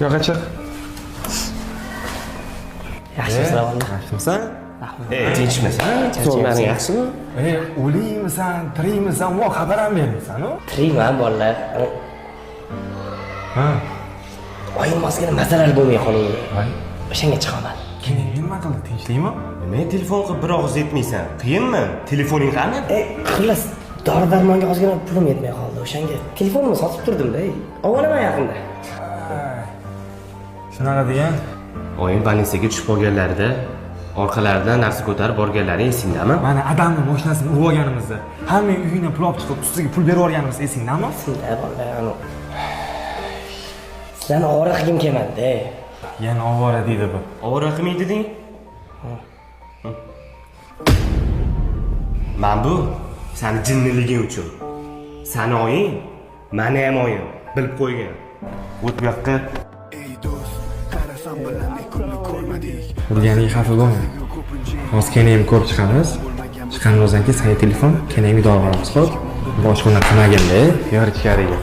Yo'q, chiq. Yaxshimisan valla. Yaxshimisan? Tinchmisan? So'nglaring yaxshimi? O'liymisan, tirikmisan, vo xabar ham bermaysan-ku? Tirikman bolalar. Ha. Oyim ozgina masalalar bo'lmay qoldi. Voy. O'shanga chiqaman. Keling, nima qildi? Tinchlikmi? Men telefon qilib bir og'iz aytmaysan. Qiyinmi? Telefoning qani? Xullas, dori-darmonga ozgina pulim yetmay qoldi. O'shanga telefonimni sotib turdim-da. Olaman yaqinda. Shunaqa degan. Oyim больницаga tushib qolganlarida orqalaridan narsa ko'tarib borganlari esingdami? Mana adamni mashinasini urib olganimizda, hamma uyini pul olib chiqib, ustiga pul berib yuborganimiz esingdami? Shunday bolalar. Sizlarni ovora qilgim kelmadi-da. Yana ovora deydi bu. Ovora qilmaydi deng? Men bu seni jinniliging uchun. Sani oying, meni ham oyim bilib qo'ygan. O't bu yoqqa. Urganiga xafa bo'lma. Hozir kenayim ko'rib chiqamiz. Chiqqanimizdan keyin sayt telefon, kenayim dorimiz xo'p. Boshqa narsa qilmaganda, yor ichkariga.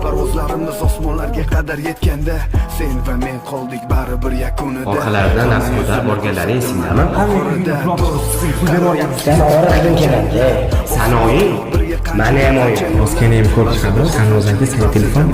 Parvozlarimiz osmonlarga qadar yetganda sen va men qoldik baribir yakunida. Orqalaridan narsa ko'tarib borganlari esingdami? Hamma uyini pul olib chiqib, pul berib yuborganimiz. Sizlarni ovora qilgim kelmadi-da. Sani oying, meni ham oyim. Hozir kenayim ko'rib chiqamiz. Chiqqanimizdan keyin sayt telefon,